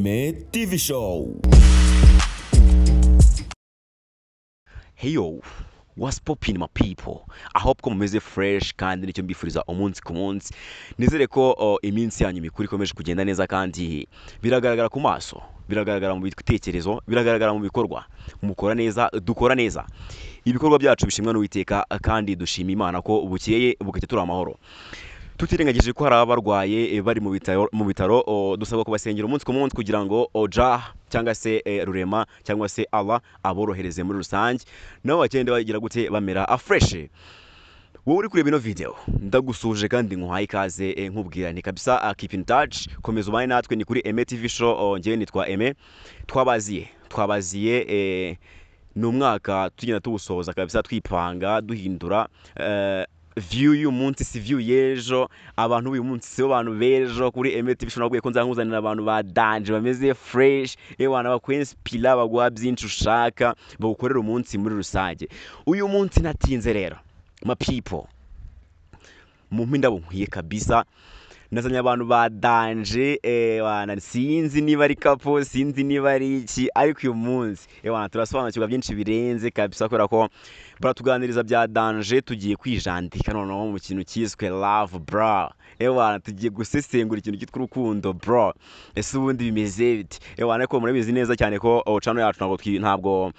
Aime TV Show. Hey yo, what's poppin' my people? I hope ko mumeze fresh kandi nicyo mbifuriza umunsi ku munsi. Nizere ko iminsi yanyu mikuru ikomeje kugenda neza kandi biragaragara ku maso, biragaragara mu bitekerezo, biragaragara mu bikorwa. Mukora neza, dukora neza. Ibikorwa byacu bishimwa n'Uwiteka kandi dushima Imana ko bukeye bugacya turi amahoro. Tutirengagije ko hari abarwaye bari mu bitaro dusabwa kubasengera umunsi ku munsi kugira ngo Jah cyangwa se Rurema cyangwa se Allah aborohereze muri rusange nabo bagende bagira gute bamera afresh. Wowe uri kureba ino video ndagusuje kandi nkuhaye ikaze nkubwira ni kabisa keep in touch, komeza ubane natwe ni kuri Aime TV Show. Ngewe nitwa Aime, twabaziye ni umwaka tugenda tuwusoza kabisa twipanga duhindura view y'umunsi si view y'ejo. Abantu uyu munsi si abantu bejo kuri Aime TV Show nabwiye ko nzanguzanira abantu ba danje bameze fresh ewana bakwenspira bagwa byinshi ushaka bagukorera umunsi muri rusange. Uyu munsi natinze rero my people mu mpindabo nkwiye kabisa nazanye abantu ba danje wana sinzi niba ari kapo sinzi niba ari iki ariko uyu munsi wana turasobanukirwa byinshi birenze kabisa kubera ko baratuganiriza bya danje tugiye kwijandika noneho mu kintu cyiswe love bro. Wana tugiye gusesengura ikintu cyitwa urukundo bro. Ese ubundi bimeze bite? Wana ko murabizi neza cyane ko channel yacu ntabwo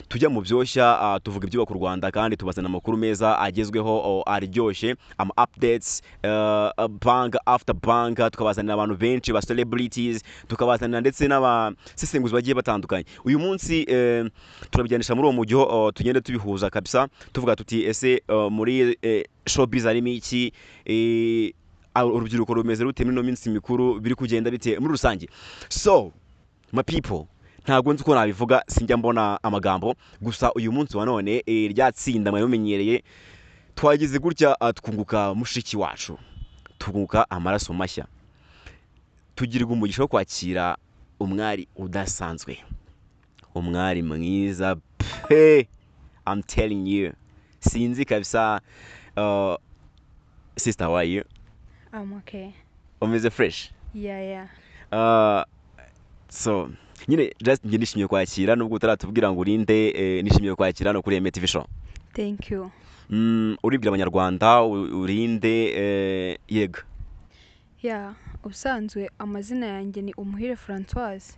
tujya mu byoshya, tuvuga ibyubaka u Rwanda kandi tubazana amakuru meza agezweho aryoshye, updates bang after bang, tukabazanira abantu benshi ba celebrities, tukabazanira ndetse n'abasesenguzi bagiye batandukanye. Uyu munsi turabijyanisha muri uwo mujyo tugende tubihuza kabisa tuvuga tuti ese muri showbiz arimo iki, urubyiruko rumeze rute muri no minsi mikuru biri kugenda bite muri rusange. So my people, ntabwo nzi uko nabivuga, sinjya mbona amagambo gusa uyu munsi wa none ryatsinda mwe mumenyereye twagize gutya twunguka mushiki wacu, twunguka amaraso mashya, tugirirwa umugisha wo kwakira umwari udasanzwe, umwari mwiza pe. I'm telling you, sinzi kabisa. Sister, how are you? I'm okay. Umeze fresh? Yeah. So nyine just nge nishimiye kwakira nubwo utaratubwira ngo urinde, nishimiye kwakira no kuri Aime TV Show. Thank you. Uribwira abanyarwanda urinde yego. Yeah, ubusanzwe amazina yanjye ni Umuhire Françoise,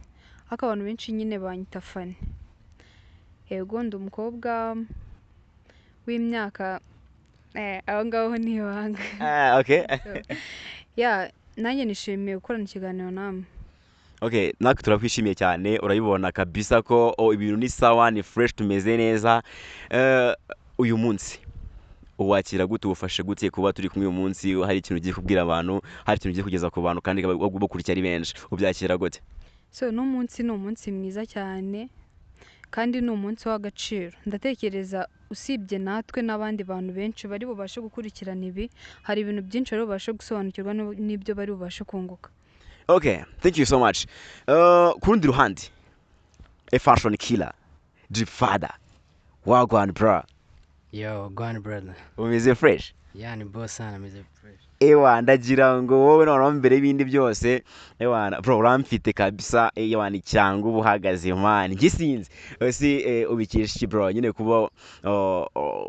ariko abantu benshi nyine banyita Fanny. Yego ndi umukobwa w'imyaka aho ngaho ni wanga. Okay. Yeah, nanjye nishimiye gukorana ikiganiro namwe. Okay, natwe turakwishimiye cyane, urabibona kabisa ko ibintu ni sawa, ni fresh, tumeze neza. Uyu munsi uwakira gute, ufashe gute kuba turi kumwe uyu munsi, hari ikintu ugiye kubwira abantu, hari ikintu ugiye kugeza ku bantu kandi bakurikira ari benshi, ubyakira gute? So no munsi ni umunsi mwiza cyane kandi ni umunsi w'agaciro. Ndatekereza usibye natwe n'abandi bantu benshi bari bubashe gukurikirana ibi, hari ibintu byinshi bari bubashe gusobanukirwa n'ibyo bari bubashe kunguka. Okay, thank you so much. Kurundi ruhande, a fashion killer, G-Father, wagwan bro. Yo, gwan brother. Umeze fresh? Yeah, ni boss sana ameze fresh. Ewa ndagira ngo wowe noneho mbere y'ibindi byose, ewa bro uramfite kabisa, ewa ni cyangwa ubuhagaze man gisinzi. Ese ubikisha iki bro? Nyine kuba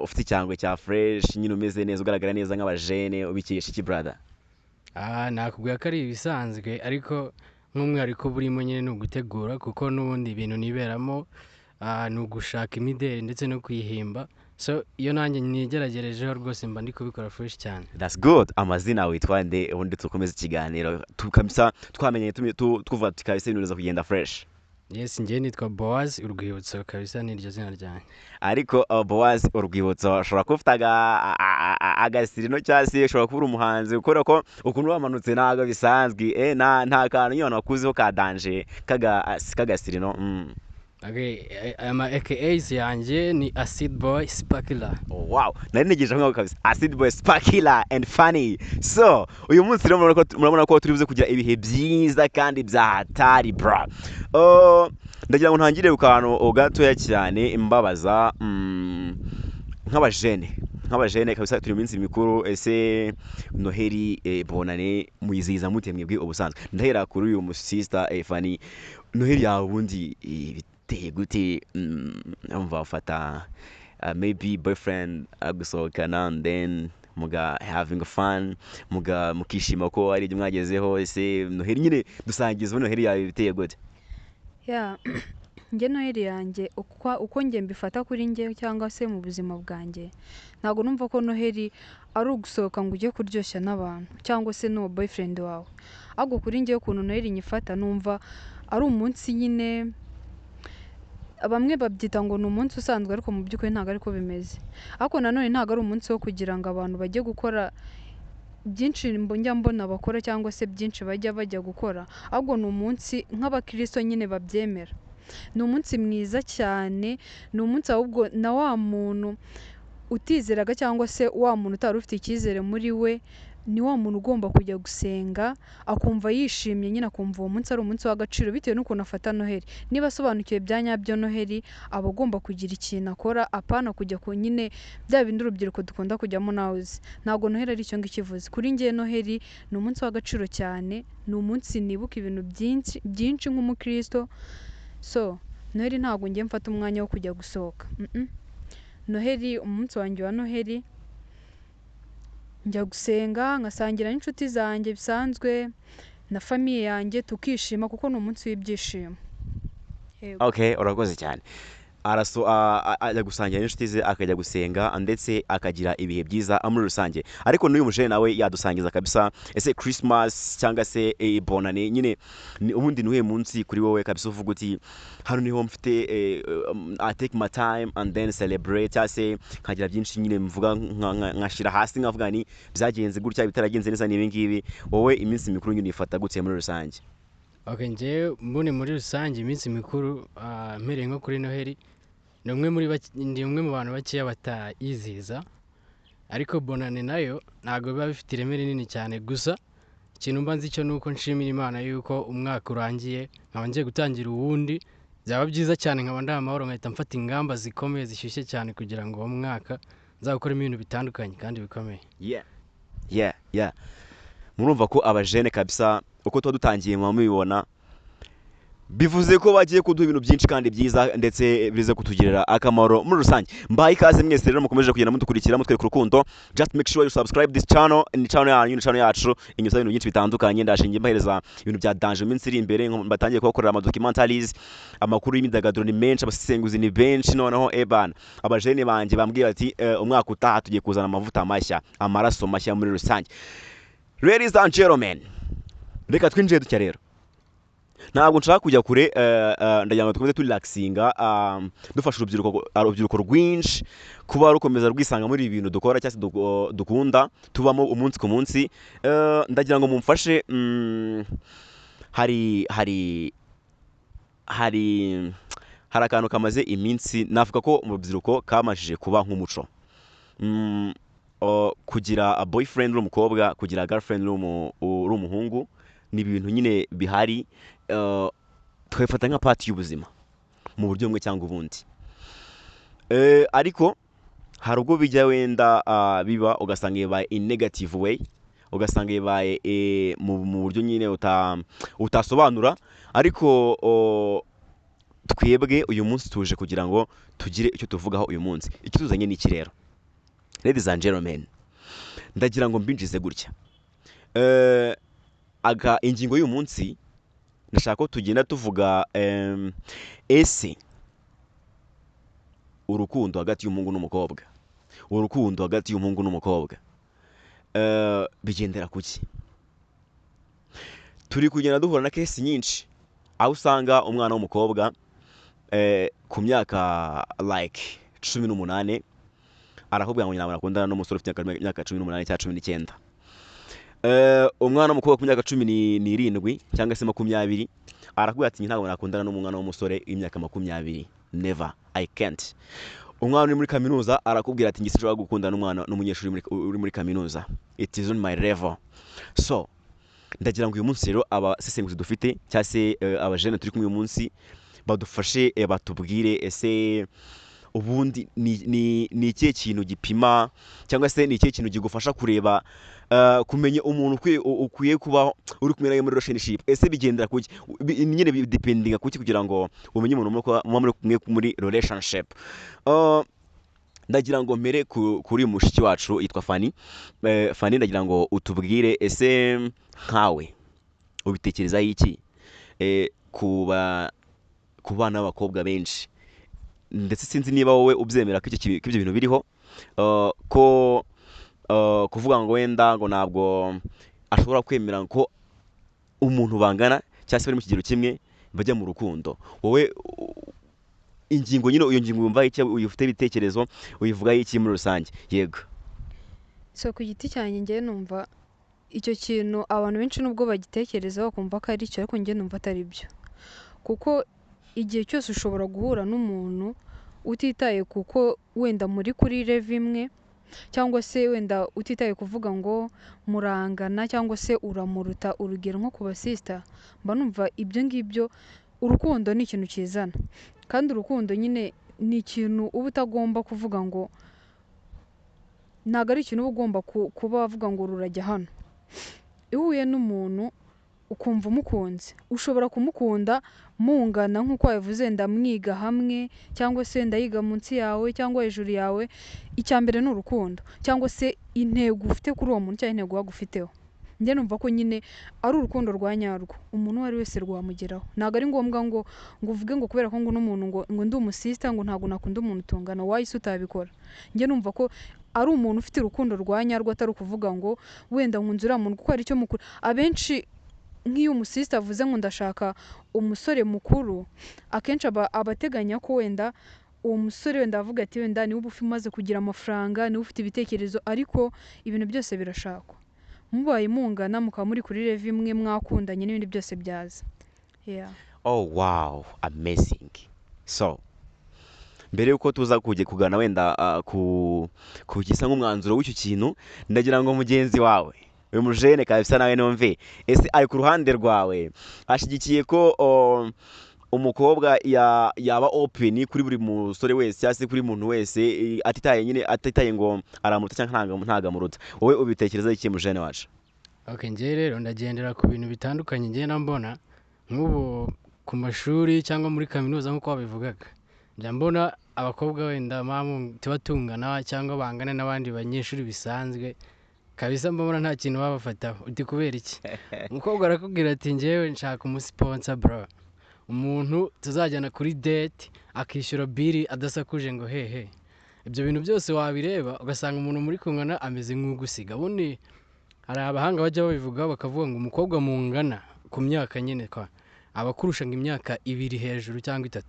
ufite cyangwa cya fresh, nyine umeze neza ugaragara neza nk'abajene, ubikisha iki brother? Nakubwira ko ari ibisanzwe ariko nk'umwihariko burimo nyine no gutegura kuko n'ubundi ibintu niberamo ni ugushaka imideli ndetse no kuyihimba. So iyo nanjye nigeragerejeho rwose mba ndi kubikora fresh cyane. That's good. Amazina witwa nde ubundi tukomeza ikiganiro tukamisa twamenye tuvuga tukabisa ibintu biza kugenda fresh? Yes, ngiye nitwa Boaz Urwibutso kabisa niryo zina ryanjye. Ariko Boaz Urwibutso ashobora kufitaga agasirino cyase, ashobora kuba umuhanzi ukora ko ukuntu wamanutse naga bisanzwe nta kantu nyine nakuziho ka danje kagasirino. Okay, AKAs yanjye ni Acid Boy Sparkler. Oh, wow, nari negeje nkaho kabisa Acid Boy Sparkler and Funny. So uyu munsi rero murabona ko turi buze kugira ibihe byiza kandi bya hatari bro. Ndagira ngo ntangire ku kantu gatoya cyane imbabaza nk'abajene nk'abajene kabisa turi mu minsi mikuru ese noheli bonane muyizihiza mute mwebwe ubusanzwe ndahera kuri uyu musista Fanny noheli yawe ubundi biteye gute umva ufata maybe boyfriend agusohokana and then muga having fun muga mukishima ko ari ibyo mwagezeho ese noheli nyine dusangiza noheli yawe biteye gute ya njye noheli yanjye uko njye mbifata kuri njye cyangwa se mu buzima bwanjye ntabwo numva ko noheli ari ugusohoka ngo ujye kuryoshya n'abantu cyangwa se n'uwo boyfriend wawe ahubwo kuri njye ukuntu noheli nyifata numva ari umunsi nyine bamwe babyita ngo ni umunsi usanzwe ariko mu by'ukuri ntabwo ariko bimeze ariko nanone ntabwo ari umunsi wo kugira ngo abantu bajye gukora byinshi njya mbona bakora cyangwa se byinshi bajya gukora ahubwo ni umunsi nk'abakristo nyine babyemera ni umunsi mwiza cyane ni umunsi ahubwo na wa muntu utizeraga cyangwa se wa muntu utari ufite icyizere muri we ni wa muntu ugomba kujya gusenga akumva yishimye nyine akumva uwo munsi ari umunsi w'agaciro bitewe n'ukuntu afata noheli niba asobanukiwe bya nyabyo noheli aba agomba kugira ikintu akora apana kujya ku nyine bya bindi urubyiruko dukunda kujyamo nawe uzi ntabwo noheli ari icyo ngicyo kuri njye noheli ni umunsi w'agaciro cyane ni umunsi nibuka ibintu byinshi nk'umukristo so noheli ntabwo njye mfata umwanya wo kujya gusohoka noheli umunsi wanjye wa noheli njya gusenga nkasangira n'inshuti zanjye bisanzwe na famiye yanjye tukishima kuko ni umunsi w'ibyishimo okay urakoze cyane ajya gusangira n'inshuti ze akajya gusenga ndetse akagira ibihe byiza muri rusange ariko n'uyu mujene nawe yadusangiza kabisa ese Christmas cyangwa se bonane nyine ubundi niwe munsi kuri wowe kabisa uvuga uti hano niho mfite I take my time and then celebrate cyangwa se nkagira byinshi nyine mvuga nkashira hasi nkavuga ni byagenze gutya bitaragenze neza n'ibi ngibi wowe iminsi mikuru nyine ifata gutya muri rusange okay njye muri rusange iminsi mikuru mpereye nko kuri noheli ni umwe mu bantu bakeya batayizihiza ariko bonane nayo ntabwo biba bifite ireme rinini cyane gusa ikintu mba nzi cyo ni uko nshimira Imana yuko umwaka urangiye nkaba ngiye gutangira uwundi byaba byiza cyane nkaba ndaha amahoro nkahita mfata ingamba zikomeye zishyushye cyane kugira ngo uwo mwaka nzagukoremo ibintu bitandukanye kandi bikomeye murumva ko abajene kabisa uko tuba dutangiye mubibona bivuze ko bagiye kuduha ibintu byinshi kandi byiza ndetse bize kutugirira akamaro muri rusange mbaye ikaze mwese rero mukomeje kugenda mudukurikira mutwereka urukundo just make sure you subscribe this channel ni channel yanyu ni channel yacu inyuza ibintu byinshi bitandukanye ndashingiye mbahereza ibintu bya danger minsi iri imbere batangiye kubakorera amadocumentaries amakuru y'imyidagaduro ni menshi abasesenguzi ni benshi noneho ebana abajene banjye bambwiye bati umwaka utaha tugiye kuzana amavuta mashya amaraso mashya muri rusange ladies and gentlemen reka twinjiye dutya rero ntabwo nshaka kujya kure ndagira ngo dukomeze turelaxinga dufasha urubyiruko rwinshi kuba rukomeza rwisanga muri ibi bintu dukora cyangwa se dukunda tubamo umunsi ku munsi ndagira ngo mumfashe hari akantu kamaze iminsi navuga ko mu rubyiruko kamajije kuba nk'umuco kugira boyfriend w'umukobwa kugira girlfriend w'umuhungu ni ibintu nyine bihari twabifata nka pati y'ubuzima mu buryo bumwe cyangwa ubundi ariko hari ubwo bijya wenda biba ugasanga bibaye in negative way ugasanga bibaye mu buryo nyine utasobanura ariko twebwe uyu munsi tuje kugira ngo tugire icyo tuvugaho uyu munsi ikituzanye ni iki rero ladies and gentlemen ndagira ngo mbinjize gutya ingingo y'uyu munsi ndashaka ko tugenda tuvuga ese urukundo hagati y'umuhungu n'umukobwa urukundo hagati y'umuhungu n'umukobwa bigendera kuki turi kugenda duhura na kesi nyinshi aho usanga umwana w'umukobwa ku myaka like 18 arakubwira ngo nyina akundana n'umusore ufite imyaka 18 cyangwa 19 umwana w'umukobwa ku myaka 17 cyangwa se 20 arakubwira ati ntabwo nakundana n'umwana w'umusore w'imyaka 20 never I can't umwana uri muri kaminuza arakubwira ati ngise nshobora gukundana n'umwana n'umunyeshuri uri muri kaminuza it is on my level so ndagira ngo uyu munsi rero abasesenguzi dufite cyangwa se abajene turi kumwe uyu munsi badufashe batubwire ese ubundi ni ikihe kintu gipima cyangwa se ni ikihe kintu kigufasha kureba kumenya umuntu ukwiye kuba uri kumwe nawe muri relationship? Ese bigendera kuki nyine bidependinga kuki kugira ngo umenye umuntu muba muri kumwe muri relationship? Ndagira ngo mpere kuri mushiki wacu yitwa Fanny. Fanny, ndagira ngo utubwire, ese nkawe ubitekerezaho iki ku bana b'abakobwa benshi, ndetse sinzi niba wowe ubyemera ko ibyo bintu biriho, ko kuvuga ngo wenda ngo ntabwo ashobora kwemera ko umuntu bangana cyangwa se bari mu kigero kimwe bajya mu rukundo. Wowe ingingo nyine, iyo ngingo wumva iki, uyifite ibitekerezo uyivugaho iki muri rusange? Yego. So ku giti cyanjye njye numva icyo kintu abantu benshi nubwo bagitekereza bakumva ko ari cyo, ariko njye numva atari byo, kuko igihe cyose ushobora guhura n'umuntu utitaye kuko wenda muri kuri level imwe, cyangwa se wenda utitaye kuvuga ngo murangana cyangwa se uramuruta, urugero nko ku basista, mba numva ibyo ngibyo, urukundo ni ikintu kizana, kandi urukundo nyine ni ikintu uba utagomba kuvuga ngo, ntabwo ari ikintu uba ugomba kuba wavuga ngo rurajya hano. Iyo uhuye n'umuntu ukumva umukunze, ushobora kumukunda mungana nk'uko wabivuze, ndamwiga hamwe cyangwa se ndayiga munsi yawe cyangwa hejuru yawe. Icya mbere ni urukundo, cyangwa se intego ufite kuri uwo muntu cyangwa intego wagufiteho. Njye numva ko nyine ari urukundo rwa nyarwo, umuntu uwo ari wese rwamugeraho. Ntabwo ari ngombwa ngo uvuge ngo kubera ko ngo n'umuntu ngo ndi umusista ngo ntabwo nakunda umuntu tungana, wahise utabikora. Njye numva ko ari umuntu ufite urukundo rwa nyarwo, atari ukuvuga ngo wenda nkunze uriya muntu kuko ari cyo mukuru. Abenshi nk'iyo umusista avuze ngo ndashaka umusore mukuru, akenshi abateganya ko wenda uwo musore wenda avuga ati wenda niwe umaze kugira amafaranga, niwe ufite ibitekerezo, ariko ibintu byose birashakwa. Mubaye mungana mukaba muri kuri level imwe, mwakundanye, n'ibindi byose byaza. Oh wow, amazing. So mbere yuko tuza kugana wenda ku gisa nk'umwanzuro w'icyo kintu, ndagira ngo mugenzi wawe uyu mujene kabisa nawe numve, ese ari ku ruhande rwawe, ashyigikiye ko umukobwa yaba open kuri buri musore wese cyangwa se kuri muntu wese, atitaye ngo aramuruta cyangwa ntagamuruta? Wowe ubitekerezaho iki mujene wacu? Okay, njye rero ndagendera ku bintu bitandukanye ngenda mbona, nk'ubu ku mashuri cyangwa muri kaminuza nk'uko wabivugaga, njya mbona abakobwa wenda tuba tungana cyangwa bangana n'abandi banyeshuri bisanzwe, kabisa mbona nta kintu babafataho. Uti kubera iki? Umukobwa arakubwira ati njyewe nshaka umusponsor bro, umuntu tuzajyana kuri date akishyura biri adasakuje ngo hehe. Ibyo bintu byose wabireba ugasanga umuntu muri kungana ameze nk'ugusiga. Ubundi hari abahanga bajya babivuga bakavuga ngo umukobwa mungana ku myaka nyine kwa abakurusha ngo imyaka 2 hejuru cyangwa 3.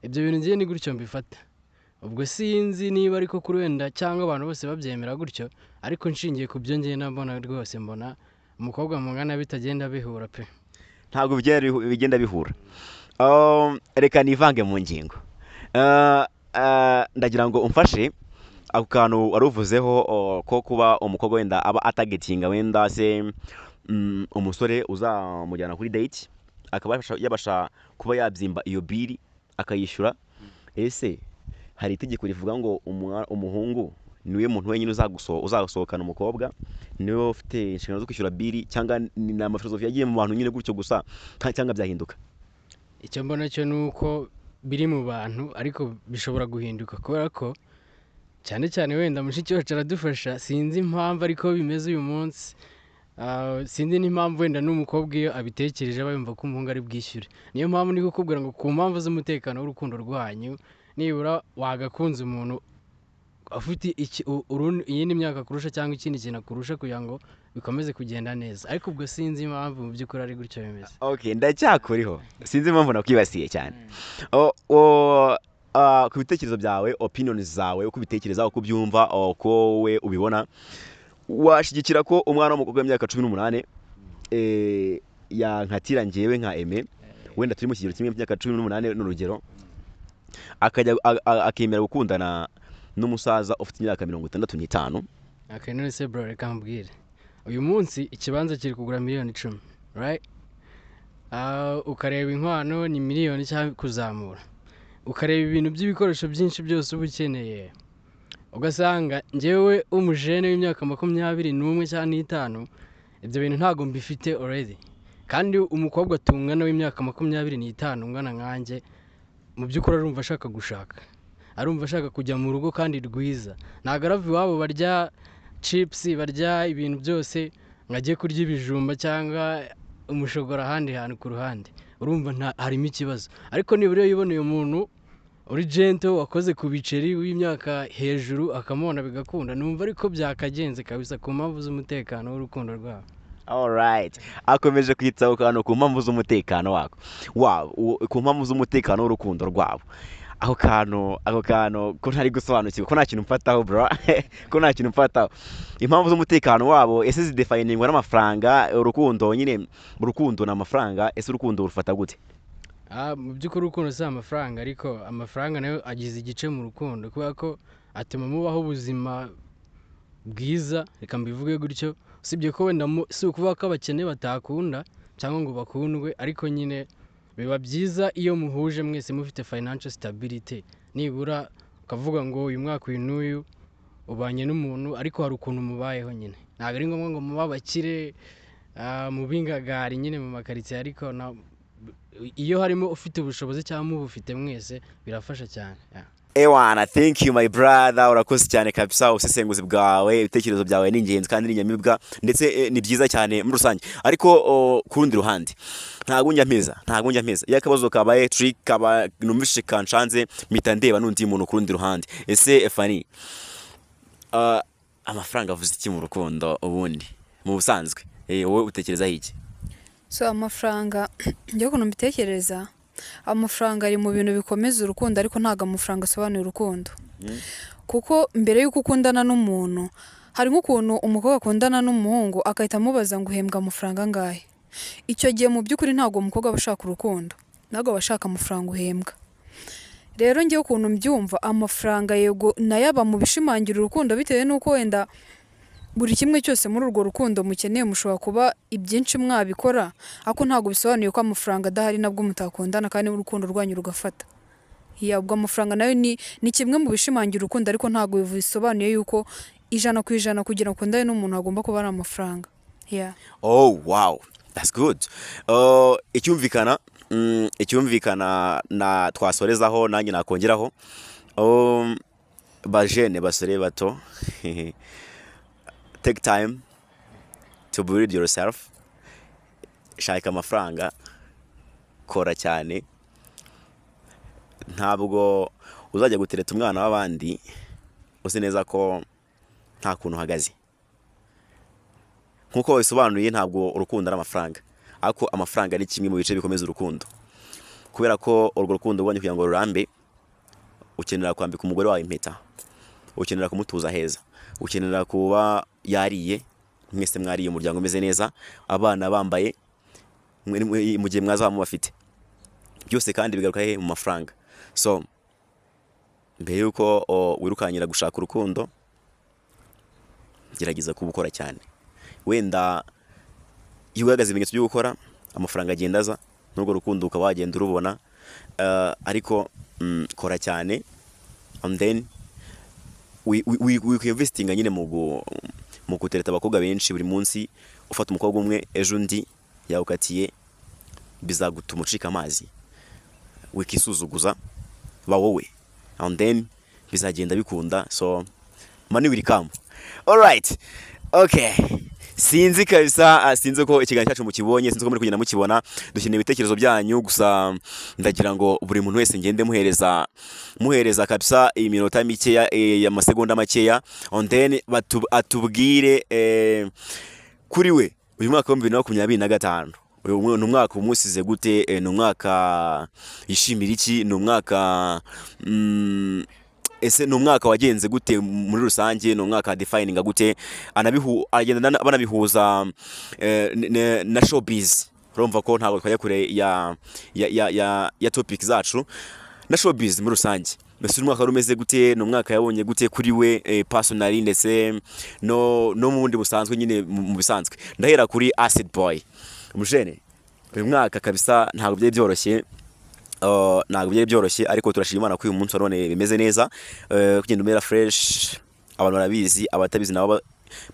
Ibyo bintu ngiye ni gutyo mbifata. Ubwo sinzi niba ariko kuri wenda cyangwa abantu bose babyemera gutyo, ariko nshingiye ku byo ngiye nabona rwose mbona umukobwa mungana bitagenda bihura pe. Ntabwo bigenda bihura. Reka nivange mu ngingo. Ndagira ngo umfashe ako kantu waruvuzeho ko kuba umukobwa wenda aba atagetinga wenda se umusore uzamujyana kuri date akaba yabasha kuba yabyimba iyo biri akayishyura. Ese hari itegeko rivuga ngo umuhungu niwe muntu wenyine uzasohokana umukobwa, niwe ufite inshingano zo kwishyura biri, cyangwa ni amafilozofi yagiye mu bantu nyine gutyo gusa cyangwa byahinduka? Icyo mbona cyo nuko biri mu bantu, ariko bishobora guhinduka kubera ko cyane cyane wenda mushiki wacu aradufasha. Sinzi impamvu ariko bimeze uyu munsi, sinzi n'impamvu wenda n'umukobwa iyo abitekereje bayumva ko umuhungu ari bwishyure. Niyo mpamvu ndi kukubwira ngo ku mpamvu z'umutekano w'urukundo rwanyu, nibura wagakunze umuntu afite iyindi myaka kurusha cyangwa ikindi kintu kurusha kugira ngo bikomeze kugenda neza. Ariko ubwo sinzi impamvu mu by'ukuri ari gutyo bimeze. Okay, ndacyakuriho, sinzi impamvu nakwibasiye cyane. Ku bitekerezo byawe, opinions zawe, uko ubitekereza, uko ubyumva, uko we ubibona, washyigikira ko umwana w'umukobwa w'imyaka 18 yankatira njyewe nka Aime, wenda turi mu kigero kimwe cy'imyaka 18 n'urugero, akemera gukundana n'umusaza ufite imyaka 65? Okay, none se bro, reka mbwire, uyu munsi ikibanza kiri kugura miliyoni 10, right? Ukareba inkwano ni miliyoni cyangwa kuzamura. ukareba ibintu by'ibikoresho byinshi byose uba ukeneye, ugasanga njyewe umujene w'imyaka 21 cyangwa n'itanu ibyo bintu ntabwo mbifite already, kandi umukobwa tungana w'imyaka 25 ungana nkanjye mu by'ukuri arumva ashaka gushaka, arumva ashaka kujya mu rugo kandi rwiza, ntabwo arava iwabo barya chips, barya ibintu byose nkajye kurya ibijumba cyangwa umushogora ahandi hantu ku ruhande, urumva harimo ikibazo. Ariko nibura iyo yiboneye umuntu uri gentle wakoze ku biceri w'imyaka hejuru akamubona bigakunda, numva ariko byakagenze kabisa ku mpamvu z'umutekano w'urukundo rwabo. Alright, akomeje kwitsaho kantu ku mpamvu z'umutekano wabo, ku mpamvu z'umutekano w'urukundo rwabo. Ako kantu ko ntari gusobanukirwa, ko nta kintu mfataho bro ko nta kintu mfataho. Impamvu z'umutekano wabo ese zidefiningwa n'amafaranga? Urukundo nyine, urukundo n'amafaranga, ese urukundo rufata gute? Mu by'ukuri urukundo si amafaranga, ariko amafaranga nayo agize igice mu rukundo kubera ko atuma mubaho ubuzima bwiza, reka mbivuge gutyo. Usibye ko wenda si ukuvuga ko abakene batakunda cyangwa ngo bakundwe, ariko nyine biba byiza iyo muhuje mwese mufite financial stability, nibura ukavuga ngo uyu mwaka uyu n'uyu ubanye n'umuntu ariko hari ukuntu mubayeho nyine, ntabwo ari ngombwa ngo muba abakire mu bingagari nyine mu makaritsiye, ariko iyo harimo ufite ubushobozi cyangwa mubufite mwese birafasha cyane. Ewana, thank you my brother, urakoze cyane kabisa, usesenguzi bwawe, ibitekerezo byawe ni ingenzi kandi ni nyamibwa, ndetse ni byiza cyane muri rusange. Ariko ku rundi ruhande ntago njya mpeza iyo akabazo kabaye trick kaba numvishe kanshanze mpita ndeba n'undi muntu ku rundi ruhande. Ese Fanny, amafaranga avuze iki mu rukundo ubundi mu busanzwe? Wowe utekereza iki? So amafaranga njye ukuntu mbitekereza, amafaranga ari mu bintu bikomeza urukundo, ariko ntago amafaranga asobanura urukundo. Kuko mbere y'uko ukundana n'umuntu, hari nk'ukuntu umukobwa akundana n'umuhungu akahita amubaza ngo uhembwa amafaranga angahe. Icyo gihe mu by'ukuri ntago umukobwa aba ashaka urukundo, ntago aba ashaka amafaranga uhembwa. Rero njye ukuntu mbyumva, amafaranga yego nayo aba mu bishimangira urukundo, bitewe n'uko wenda buri kimwe cyose muri urwo rukundo mukeneye mushobora kuba ibyinshi mwabikora, ariko ntago bisobanuye ko amafaranga adahari nabwo mutakundana kandi urukundo rwanyu rugafata. Ubwo amafaranga nayo ni kimwe mu bishimangira urukundo, ariko ntago bisobanuye yuko 100% kugira ngo ukundane n'umuntu agomba kuba ari amafaranga. Oh wow, that's good. Icyumvikana na twasorezaho nanjye nakongeraho, bajene basore bato take time to build yourself. Shaka amafaranga, kora cyane, ntabwo uzajya gutereta umwana w'abandi uzi neza ko nta kuntu uhagaze. Nkuko bisobanuye, ntabwo urukundo ari amafaranga, ariko amafaranga ni kimwe mu bice bikomeza urukundo, kubera ko urwo rukundo rwanyu kugira ngo rurambe ukenera kwambika umugore wawe impeta, ukenera kumutuza heza, ukenera kuba yariye, mwese mwariye, umuryango umeze neza, abana bambaye mu gihe mwazaba mubafite, byose kandi bigaruka he? Mu mafaranga. So mbere yuko wirukanyira gushaka urukundo, gerageza kubukora cyane. Wenda iyo ugaragaza ibimenyetso byo gukora, amafaranga agenda aza, n'urwo rukundo ukaba wagenda urubona, ariko kora cyane, and then we investing nyine mu gutereta abakobwa benshi buri munsi. Ufata umukobwa umwe, ejo undi yawukatiye, bizagutuma ucika amazi, wikisuzuguza ba wowe, and then bizagenda bikunda. So money will come. Alright, okay. Sinzi kabisa, sinzi ko ikiganiro cyacu mukibonye, sinzi ko muri kugenda mukibona. Dukeneye ibitekerezo byanyu, gusa ndagira ngo buri muntu wese ngende muhereza kabisa iminota mikeya, y'amasegonda makeya, and then atubwire kuri we uyu mwaka wa 2025 uyu ni umwaka umusize gute? Ni umwaka yishimira iki? Ni umwaka ese ni umwaka wagenze gute muri rusange? Ni umwaka defining gute? Agenda banabihuza na showbiz. Urumva ko ntabwo twajya kure ya topic zacu na showbiz muri rusange. Mbese umwaka rumeze gute? Ni umwaka yabonye gute kuri we personally, ndetse no mu bundi busanzwe nyine mu bisanzwe? Ndahera kuri Acid Boy. Umujene, uyu mwaka kabisa ntabwo byari byoroshye. ntabwo byari byoroshye ariko turashima Imana ko uyu munsi none bimeze neza, kugenda umera fresh, abantu barabizi, abatabizi nabo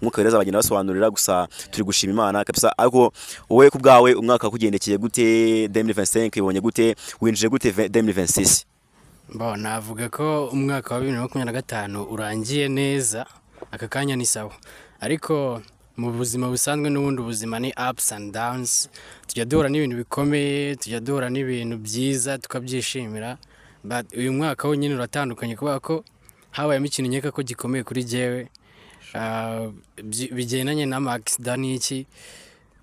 mwuka wera bagenda basobanurira, gusa turi gushima Imana kabisa. Ariko wowe ku bwawe umwaka kugendekeye gute 2025, ibonye gute, winjije gute 2026? navuga ko umwaka wa 2025 urangiye neza, aka kanya ni sawa, ariko mu buzima busanzwe n'ubundi ubuzima ni ups and downs, tujya duhura n'ibintu bikomeye, tujya duhura n'ibintu byiza tukabyishimira, but uyu mwaka wonyine uratandukanye kubera ko habayemo ikintu nkeka ko gikomeye kuri jewe, bigendanye n'ama-accident n'iki,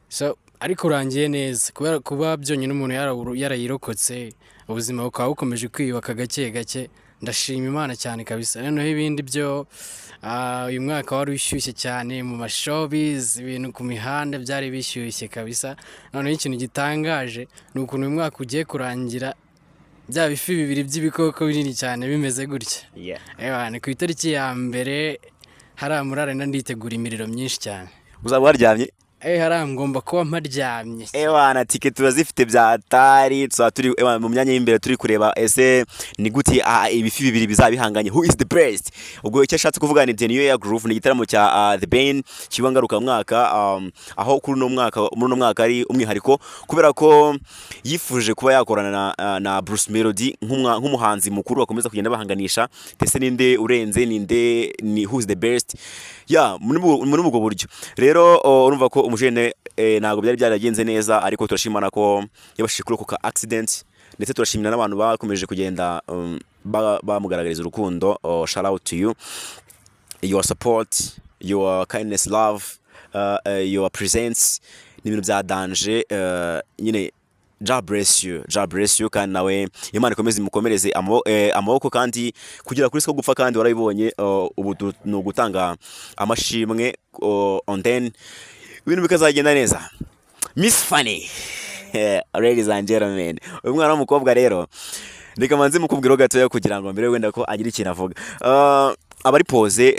so ariko urangiye neza kubera kuba byonyine umuntu yarayirokotse, ubuzima bukaba bukomeje kwiyubaka gake gake, ndashima Imana cyane kabisa. Noneho ibindi byo uyu mwaka wari ushyushye cyane mu mashowbiz, ibintu ku mihanda byari bishyushye kabisa. Noneho ikintu gitangaje ni ukuntu uyu mwaka ugiye kurangira bya bifi bibiri by'ibikoko binini cyane bimeze gutya. Ni ku itariki ya mbere haramurara nditegura imiriro myinshi cyane. Uzaba waryamye? Ngomba kuba mparyamye. Na ticket turazifite bya atari, turi mu myanya y'imbere turi kureba ese ni gute ibifi bibiri bizabihanganye, who is the best. Ubwo icyo ashatse kuvuga ni The New Year Groove, ni igitaramo cya The Ben kiba ngaruka mwaka, aho kuri uno mwaka ari umwihariko kubera ko yifuje kuba yakorana na Bruce Melody nk'umuhanzi mukuru bakomeza kugenda bahanganisha, ndetse ninde urenze, ninde ni who is the best, muri ubwo buryo rero urumva ko umujene ntabwo byari byaragenze neza, ariko turashimana ko yabashije kurokoka accident, ndetse turashimira n'abantu bakomeje kugenda bamugaragariza urukundo. Shout out to you, your support, your kindness, love, your presence, ni ibintu bya danger nyine. God bless you, kandi nawe Imana ikomeze imukomereze amaboko, kandi kugera kuri siko gupfa, kandi warabibonye ubu ni ugutanga amashimwe, on then ibintu bikazagenda neza. Miss Fanny, ladies and gentlemen, uyu mwana w'umukobwa rero reka manze mukubwira gatoya kugira ngo mbere wenda ko agira ikintu avuga. Abari pose,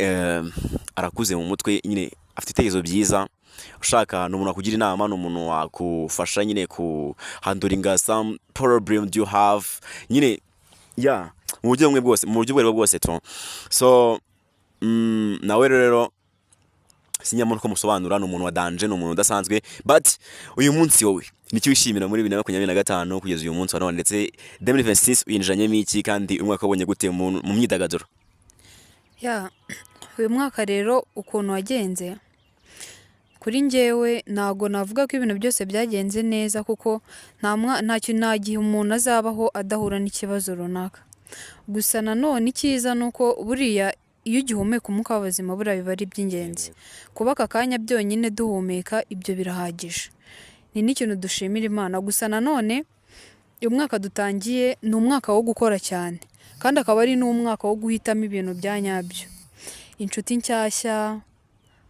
arakuze mu mutwe nyine, afite itekerezo byiza, ushaka n'umuntu akugira inama, n'umuntu wakufasha nyine ku handling some problem you have nyine, mu buryo bumwe bwose, mu buryo bwo bwose to. So nawe rero sinyamuntu ko musobanura, n'umuntu wa danger, n'umuntu udasanzwe, but uyu munsi wowe nicyo wishimira muri 2025 kugeza uyu munsi wa none, ndetse 2026 uyinjiranyemo iki, kandi umwaka wabonye gute mu myidagaduro? Uyu mwaka rero ukuntu wagenze kuri njyewe, ntago navuga ko ibintu byose byagenze neza, kuko nta gihe umuntu azabaho adahura n'ikibazo runaka. Gusa nanone icyiza ni uko buriya iyo ugihumeka umwuka w'abazima buriya biba ari iby'ingenzi. Kuba aka kanya byonyine duhumeka ibyo birahagije, ni n'ikintu dushimira Imana. Gusa nanone uyu mwaka dutangiye ni umwaka wo gukora cyane, kandi akaba ari n'umwaka wo guhitamo ibintu bya nyabyo, inshuti nshyashya,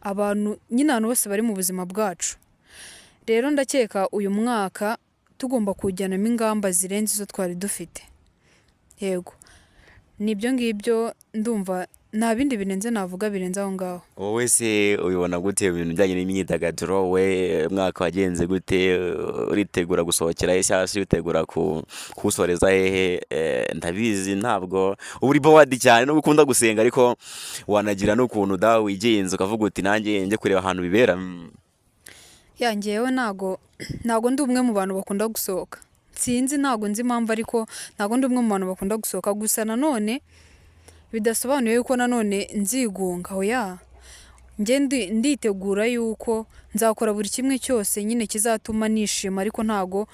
abantu nyine, abantu bose bari mu buzima bwacu. Rero ndakeka uyu mwaka tugomba kujyanamo ingamba zirenze izo twari dufite. Yego, nibyo ngibyo, ndumva nta bindi birenze navuga birenze aho ngaho. Wowe se ubibona gute ibintu bijyanye n'imyidagaduro? We mwaka wagenze gute? Uritegura gusohokera he cyangwa se uritegura kuwusoreza hehe? Ndabizi ntabwo uri bawadi cyane no gukunda gusenga, ariko wanagira n'ukuntu da wigenza ukavuga uti nanjye njye kureba ahantu bibera. Njyewe ntago ndi umwe mu bantu bakunda gusohoka, sinzi, ntago nzi impamvu, ariko ntago ndi umwe mu bantu bakunda gusohoka. Gusa nanone bidasobanuye yuko nanone nzigunga, njye nditegura yuko nzakora buri kimwe cyose nyine kizatuma nishima, ariko ntago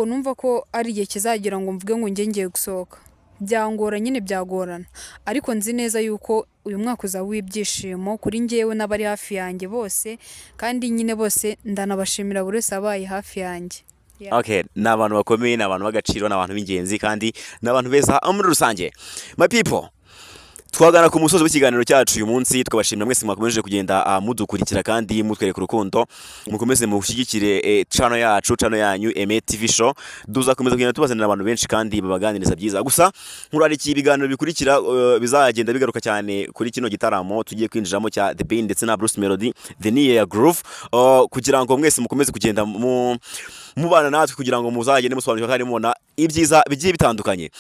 numva ko ari igihe kizagira ngo mvuge ngo njye ngiye gusohoka. Byangora nyine, byagorana, ariko nzi neza yuko uyu mwaka uzaba w'ibyishimo kuri njyewe n'abari hafi yanjye bose, kandi nyine bose ndanabashimira buri wese abaye hafi yanjye. Okay, ni abantu bakomeye, ni abantu b'agaciro, ni abantu b'ingenzi, kandi ni abantu beza muri rusange. My people, twagana ku musozi w'ikiganiro cyacu uyu munsi, tukabashimira mwese mwakomeje kugenda mudukurikira kandi mutwereka urukundo. Mukomeze mushyigikire channel yacu, channel yanyu Aime TV Show. Duzakomeza kugenda tubazanira abantu benshi kandi babaganiriza byiza. Gusa nkurariki ibiganiro bikurikira bizagenda bigaruka cyane kuri kino gitaramo tugiye kwinjiramo cya The Ben ndetse na Bruce Melody, The New Year Groove, kugira ngo mwese mukomeze kugenda mubana natwe kugira ngo muzagende musobanukirwa kandi mubona ibyiza bigiye bitandukanye.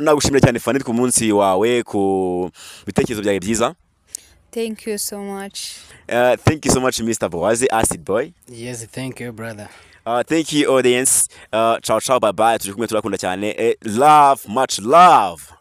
Nagushimira cyane Fanny ku munsi wawe, ku bitekerezo byawe byiza. Thank you so much. Thank you so much Mr. Boazi Acid Boy. Yes, thank you brother. Thank you audience. Ciao ciao, bye bye. Turi kumwe turakunda cyane. Love, much love.